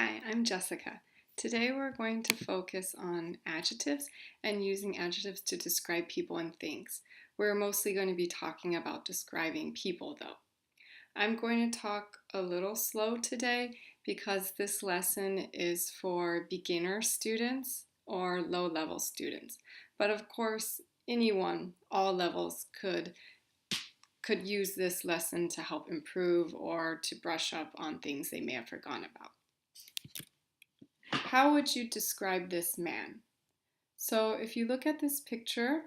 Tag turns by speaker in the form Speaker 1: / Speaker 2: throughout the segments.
Speaker 1: Hi, I'm Jessica. Today we're going to focus on adjectives and using adjectives to describe people and things. We're mostly going to be talking about describing people though. I'm going to talk a little slow today because this lesson is for beginner students or low-level students. But of course, anyone, all levels could use this lesson to help improve or to brush up on things they may have forgotten about. How would you describe this man? So if you look at this picture,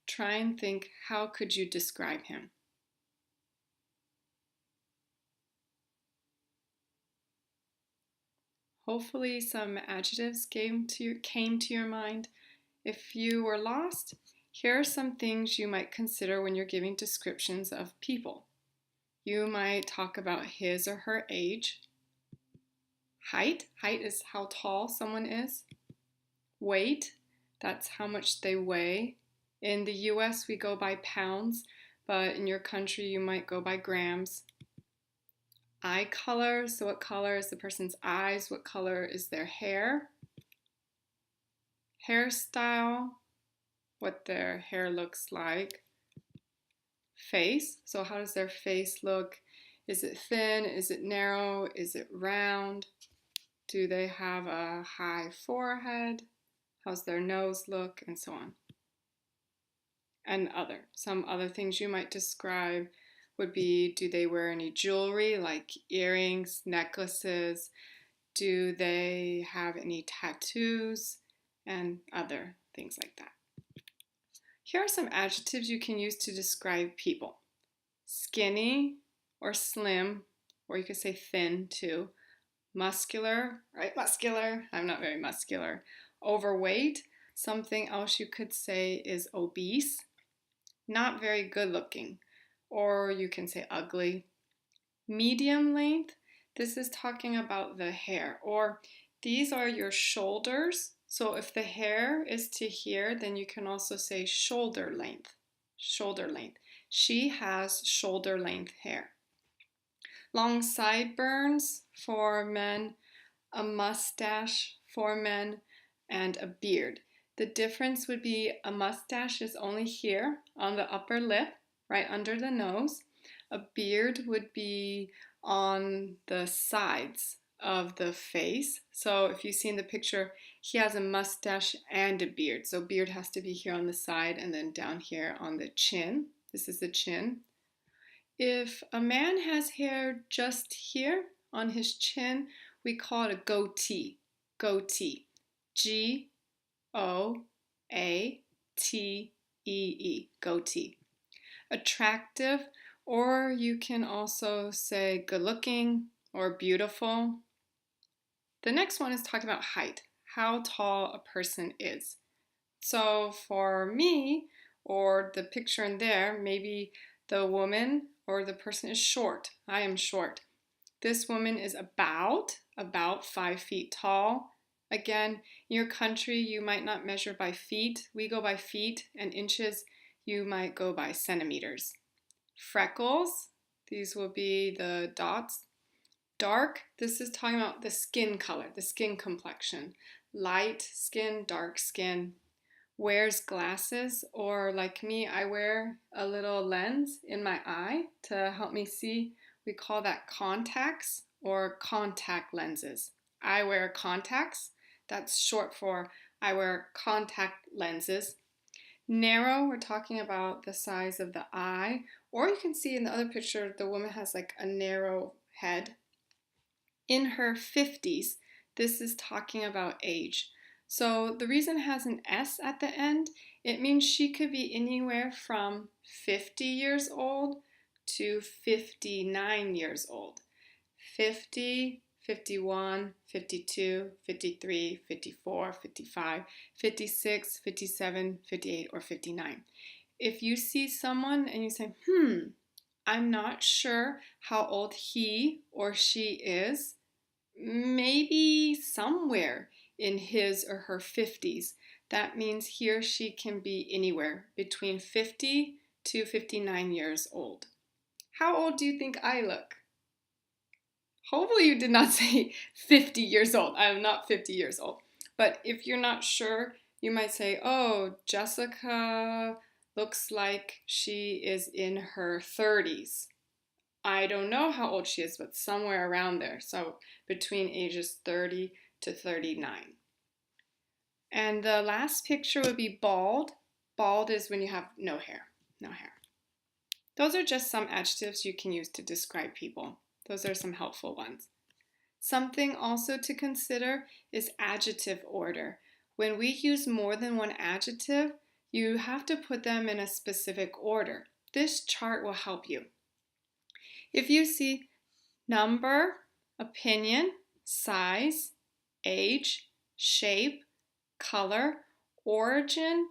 Speaker 1: try and think, how could you describe him? Hopefully some adjectives came to your mind. If you were lost, here are some things you might consider when you're giving descriptions of people. You might talk about his or her age. Height is how tall someone is. Weight, that's how much they weigh. In the US, we go by pounds, but in your country, you might go by grams. Eye color, so what color is the person's eyes? What color is their hair? Hairstyle, what their hair looks like. Face, so how does their face look? Is it thin? Is it narrow? Is it round? Do they have a high forehead? How's their nose look? And so on. And some other things you might describe would be, do they wear any jewelry like earrings, necklaces? Do they have any tattoos? And other things like that. Here are some adjectives you can use to describe people. Skinny or slim, or you could say thin too. Muscular, right? Muscular, I'm not very muscular. Overweight, something else you could say is obese. Not very good looking, or you can say ugly. Medium length, this is talking about the hair, or these are your shoulders. So if the hair is to here, then you can also say shoulder length. Shoulder length. She has shoulder length hair. Long sideburns for men, a mustache for men, and a beard. The difference would be a mustache is only here on the upper lip, right under the nose. A beard would be on the sides of the face. So if you see in the picture, he has a mustache and a beard. So beard has to be here on the side and then down here on the chin. This is the chin. If a man has hair just here on his chin, we call it a goatee. Goatee. Goatee. Goatee. Attractive, or you can also say good looking or beautiful. The next one is talking about height, how tall a person is. So for me, or the picture in there, maybe the woman or the person is short. I am short. This woman is about 5 feet tall. Again, in your country, you might not measure by feet. We go by feet, and inches, you might go by centimeters. Freckles, these will be the dots. Dark, this is talking about the skin color, the skin complexion. Light skin, dark skin. Wears glasses, or like me, I wear a little lens in my eye to help me see. We call that contacts or contact lenses. I wear contacts. That's short for I wear contact lenses. Narrow, we're talking about the size of the eye, or you can see in the other picture, the woman has like a narrow head. In her 50s, this is talking about age. So the reason it has an S at the end, it means she could be anywhere from 50 years old to 59 years old. 50, 51, 52, 53, 54, 55, 56, 57, 58, or 59. If you see someone and you say, I'm not sure how old he or she is, maybe somewhere in his or her 50s. That means he or she can be anywhere between 50 to 59 years old. How old do you think I look? Hopefully you did not say 50 years old. I am not 50 years old. But if you're not sure, you might say, oh, Jessica looks like she is in her 30s. I don't know how old she is, but somewhere around there. So between ages 30 to 39. And the last picture would be bald. Bald is when you have no hair, no hair. Those are just some adjectives you can use to describe people. Those are some helpful ones. Something also to consider is adjective order. When we use more than one adjective, you have to put them in a specific order. This chart will help you. If you see number, opinion, size, age, shape, color, origin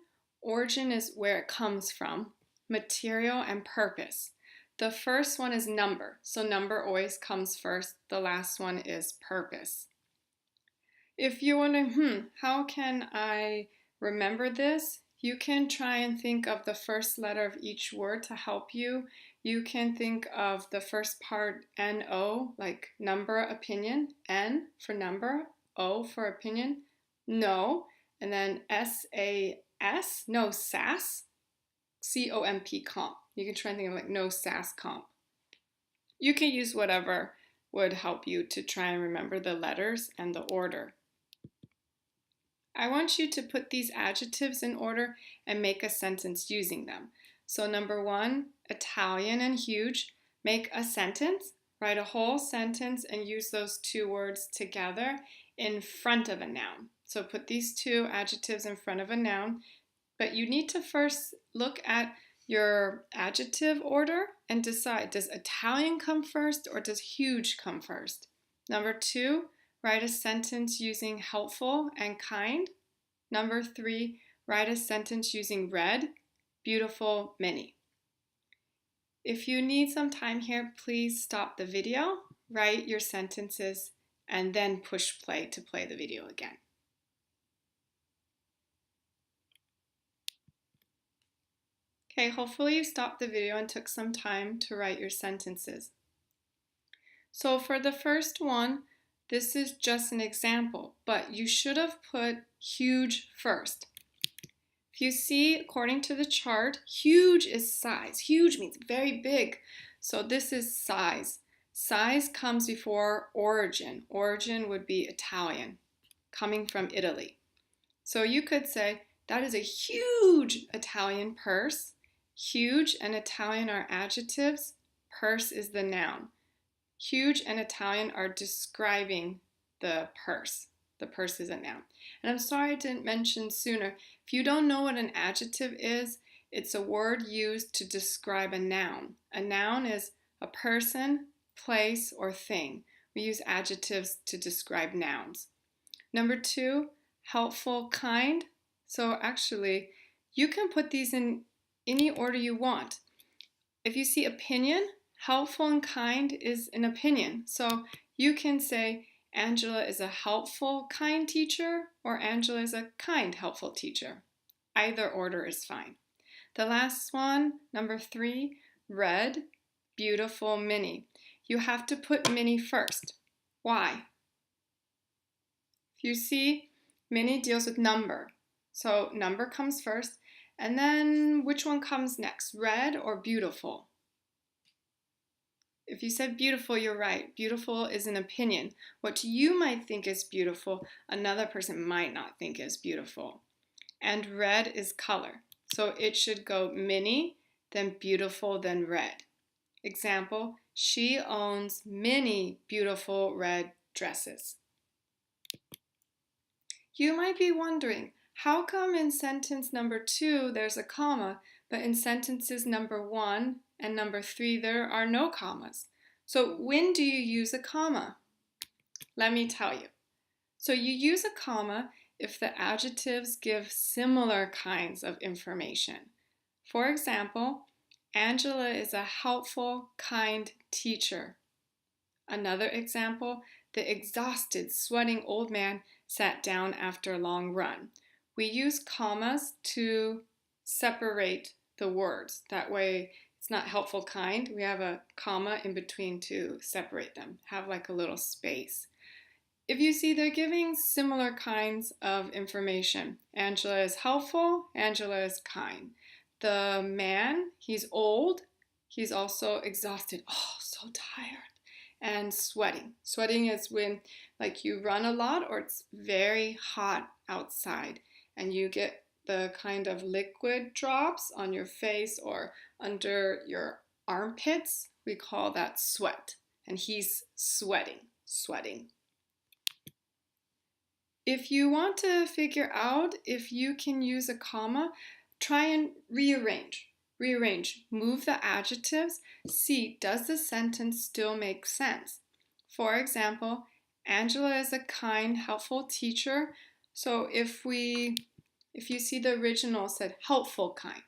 Speaker 1: is where it comes from, material, and purpose. The first one is number, so number always comes first. The last one is purpose. If you're wondering, how can I remember this? You can try and think of the first letter of each word to help you. You can think of the first part, N-O, like number, opinion, N for number, O for opinion, no, and then S-A-S, no, SAS, C-O-M-P, comp. You can try and think of like no SAS comp. You can use whatever would help you to try and remember the letters and the order. I want you to put these adjectives in order and make a sentence using them. So number one, Italian and huge. Make a sentence, write a whole sentence and use those two words together in front of a noun. So put these two adjectives in front of a noun, but you need to first look at your adjective order and decide, does Italian come first or does huge come first? Number two, write a sentence using helpful and kind. Number three, write a sentence using red, beautiful, many. If you need some time here, please stop the video, write your sentences, and then push play to play the video again. Okay, hopefully you stopped the video and took some time to write your sentences. So for the first one, this is just an example, but you should have put huge first. If you see, according to the chart, huge is size. Huge means very big. So this is size. Size comes before origin. Origin would be Italian, coming from Italy. So you could say, that is a huge Italian purse. Huge and Italian are adjectives. Purse is the noun. Huge and Italian are describing the purse. The purse is a noun. And I'm sorry I didn't mention sooner. If you don't know what an adjective is, it's a word used to describe a noun. A noun is a person, place, or thing. We use adjectives to describe nouns. Number two, helpful, kind. So actually, you can put these in any order you want. If you see opinion, helpful and kind is an opinion. So you can say Angela is a helpful, kind teacher, or Angela is a kind, helpful teacher. Either order is fine. The last one, number three, red, beautiful, mini. You have to put mini first. Why? If you see, mini deals with number. So number comes first, and then which one comes next, red or beautiful? If you said beautiful, you're right. Beautiful is an opinion. What you might think is beautiful, another person might not think is beautiful. And red is color. So it should go mini, then beautiful, then red. Example, she owns many beautiful red dresses. You might be wondering, how come in sentence number two there's a comma, but in sentences number one and number three there are no commas? So when do you use a comma? Let me tell you. So you use a comma if the adjectives give similar kinds of information. For example, Angela is a helpful, kind teacher. Another example, the exhausted, sweating old man sat down after a long run. We use commas to separate the words. That way It's not helpful kind. We have a comma in between to separate them. Have like a little space. If you see, they're giving similar kinds of information. Angela is helpful. Angela is kind. The man, he's old. He's also exhausted. Oh, so tired. And sweating. Sweating is when like you run a lot or it's very hot outside and you get the kind of liquid drops on your face or under your armpits. We call that sweat. And he's sweating. If you want to figure out if you can use a comma, try and rearrange. Move the adjectives. See, does the sentence still make sense? For example, Angela is a kind, helpful teacher. So if you see the original said helpful, kind.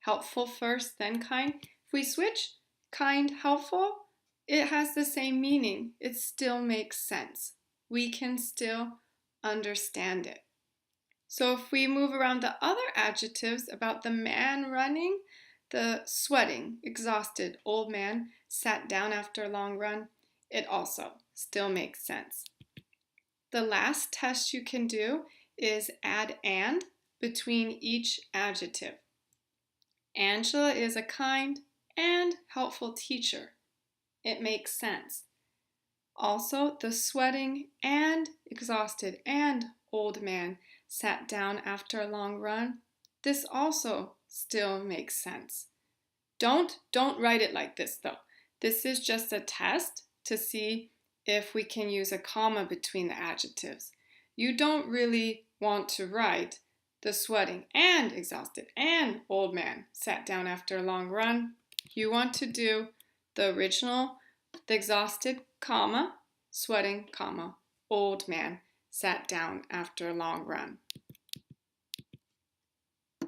Speaker 1: Helpful first, then kind. If we switch kind, helpful, it has the same meaning. It still makes sense. We can still understand it. So if we move around the other adjectives about the man running, the sweating, exhausted, old man, sat down after a long run, it also still makes sense. The last test you can do is add and between each adjective. Angela is a kind and helpful teacher. It makes sense. Also, the sweating and exhausted and old man sat down after a long run. This also still makes sense. Don't write it like this though. This is just a test to see if we can use a comma between the adjectives. You don't really want to write the sweating and exhausted and old man sat down after a long run. You want to do the original, the exhausted, comma, sweating, comma, old man sat down after a long run.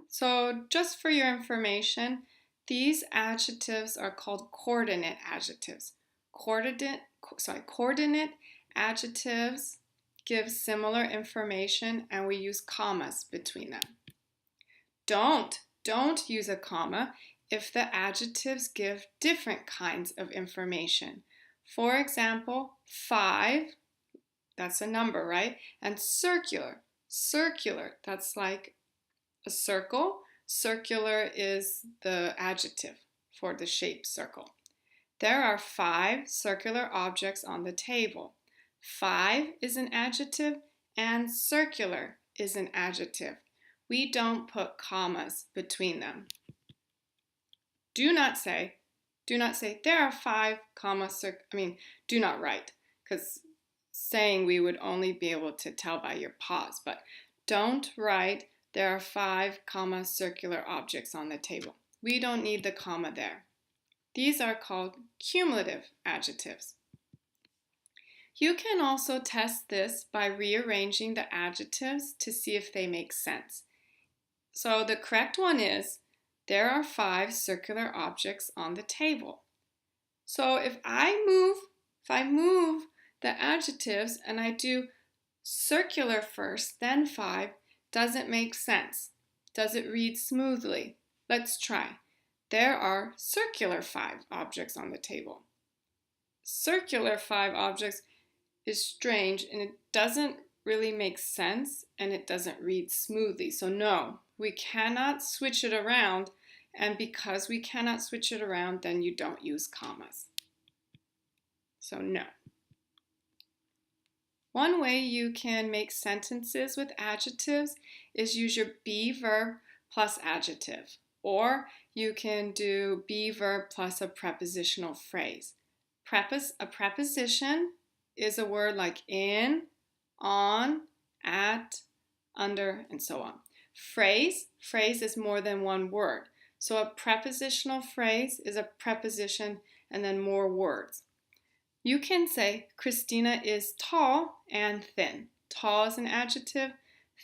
Speaker 1: So just for your information, these adjectives are called coordinate adjectives. Coordinate adjectives give similar information and we use commas between them. Don't use a comma if the adjectives give different kinds of information. For example, 5, that's a number, right? And circular, that's like a circle. Circular is the adjective for the shape circle. There are 5 circular objects on the table. 5 is an adjective and circular is an adjective. We don't put commas between them. Do not say there are 5 commas, do not write, because saying we would only be able to tell by your pause, but don't write there are 5 comma circular objects on the table. We don't need the comma there. These are called cumulative adjectives. You can also test this by rearranging the adjectives to see if they make sense. So the correct one is, there are 5 circular objects on the table. So if I move the adjectives and I do circular first, then 5, does it make sense? Does it read smoothly? Let's try. There are circular 5 objects on the table. Circular 5 objects is strange and it doesn't really make sense and it doesn't read smoothly. So no, we cannot switch it around, and because we cannot switch it around, then you don't use commas. So no. One way you can make sentences with adjectives is use your be verb plus adjective, or you can do be verb plus a prepositional phrase. A preposition is a word like in, on, at, under, and so on. Phrase is more than one word. So a prepositional phrase is a preposition and then more words. You can say Christina is tall and thin. Tall is an adjective,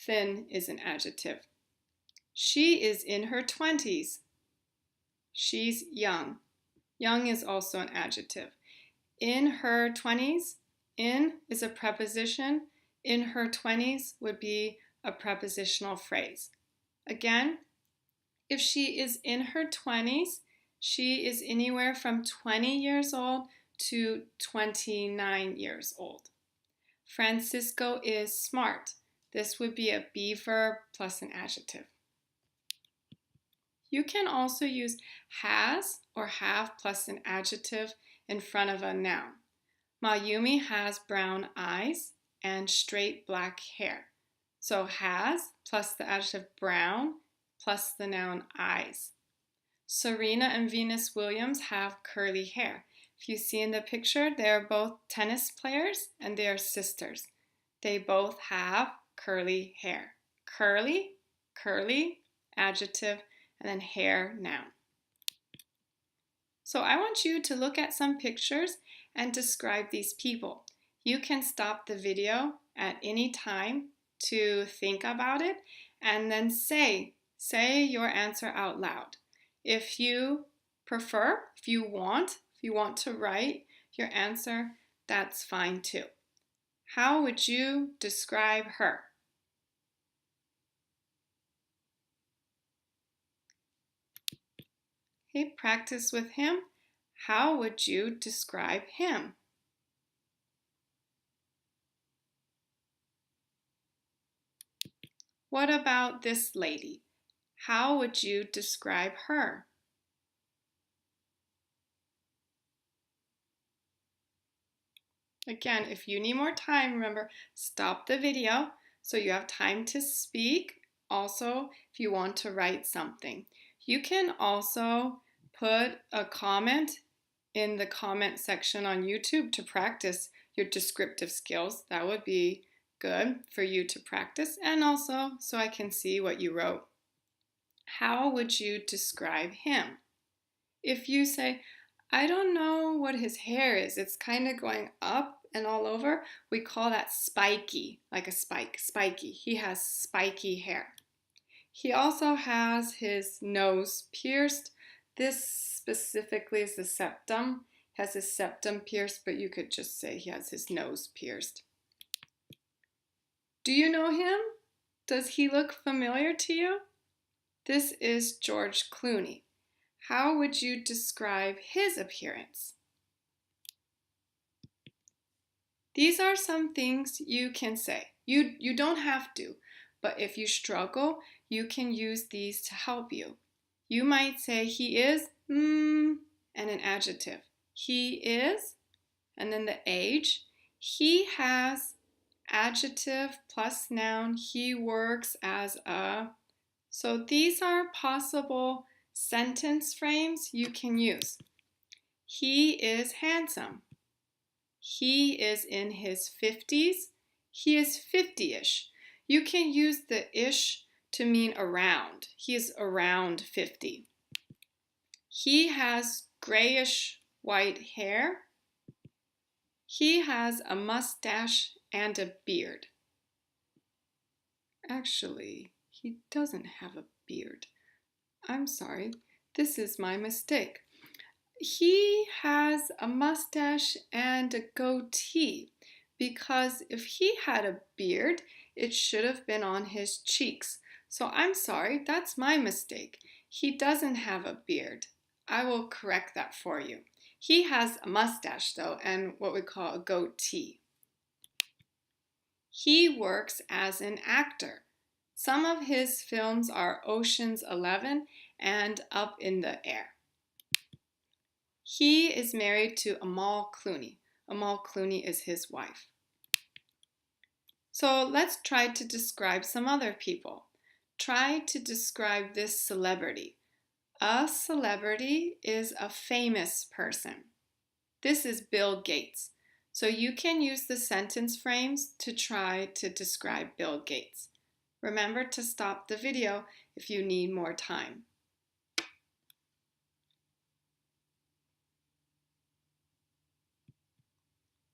Speaker 1: thin is an adjective. She is in her 20s. She's young. Young is also an adjective. In her 20s, in is a preposition. In her 20s would be a prepositional phrase. Again, if she is in her 20s, She is anywhere from 20 years old to 29 years old. Francisco is smart. This would be a be verb plus an adjective. You can also use has or have plus an adjective in front of a noun. Mayumi has brown eyes and straight black hair. So has plus the adjective brown plus the noun eyes. Serena and Venus Williams have curly hair. If you see in the picture, they're both tennis players and they are sisters. They both have curly hair. Curly, curly, adjective, and then hair, noun. So I want you to look at some pictures and describe these people. You can stop the video at any time to think about it and then say your answer out loud. If you prefer, if you want to write your answer, that's fine too. How would you describe her? Okay, practice with him. How would you describe him? What about this lady? How would you describe her? Again, if you need more time, remember, stop the video so you have time to speak. Also, if you want to write something. You can also put a comment in the comment section on YouTube to practice your descriptive skills. That would be good for you to practice, and also so I can see what you wrote. How would you describe him? If you say, I don't know what his hair is, it's kind of going up and all over, we call that spiky, like a spike, spiky. He has spiky hair. He also has his nose pierced. This specifically is the septum. He has his septum pierced, but you could just say he has his nose pierced. Do you know him? Does he look familiar to you? This is George Clooney. How would you describe his appearance? These are some things you can say. You don't have to, but if you struggle, you can use these to help you. You might say he is and an adjective. He is, and then the age. He has, adjective plus noun. He works as a. So these are possible sentence frames you can use. He is handsome. He is in his 50s. He is 50-ish. You can use the ish to mean around. He is around 50. He has grayish white hair. He has a mustache and a beard. Actually, he doesn't have a beard. I'm sorry, this is my mistake. He has a mustache and a goatee because if he had a beard, it should have been on his cheeks. So I'm sorry, that's my mistake. He doesn't have a beard. I will correct that for you. He has a mustache though, and what we call a goatee. He works as an actor. Some of his films are Ocean's 11 and Up in the Air. He is married to Amal Clooney. Amal Clooney is his wife. So let's try to describe some other people. Try to describe this celebrity. A celebrity is a famous person. This is Bill Gates. So you can use the sentence frames to try to describe Bill Gates. Remember to stop the video if you need more time.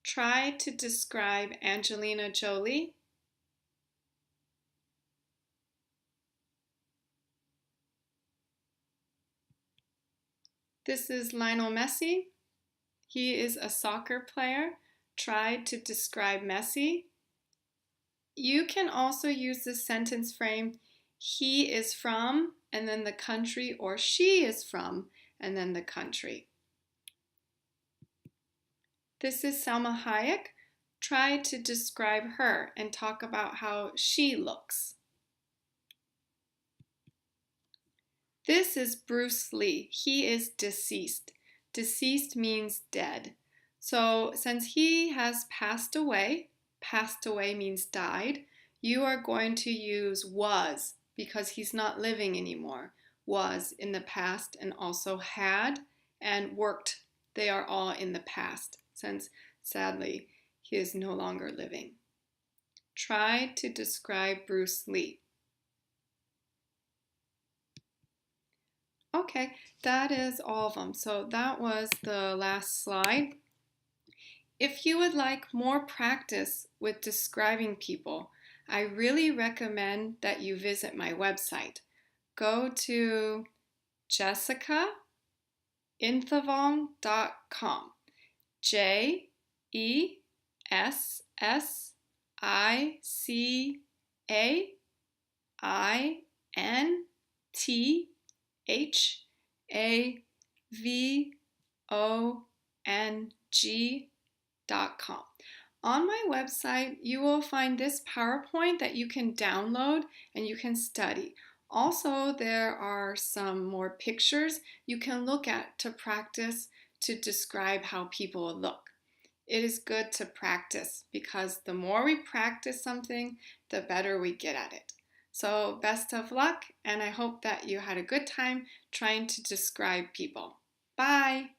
Speaker 1: Try to describe Angelina Jolie. This is Lionel Messi. He is a soccer player. Try to describe Messi. You can also use the sentence frame, he is from, and then the country or she is from, and then the country. This is Salma Hayek. Try to describe her and talk about how she looks. This is Bruce Lee. He is deceased. Deceased means dead. So since he has passed away means died, you are going to use was because he's not living anymore. Was in the past, and also had and worked. They are all in the past since sadly he is no longer living. Try to describe Bruce Lee. Okay, that is all of them. So that was the last slide. If you would like more practice with describing people, I really recommend that you visit my website. Go to jessicainthavong.com. JESSIAINTHAVONG.com. On my website, you will find this PowerPoint that you can download and you can study. Also, there are some more pictures you can look at to practice to describe how people look. It is good to practice because the more we practice something, the better we get at it. So best of luck, and I hope that you had a good time trying to describe people. Bye!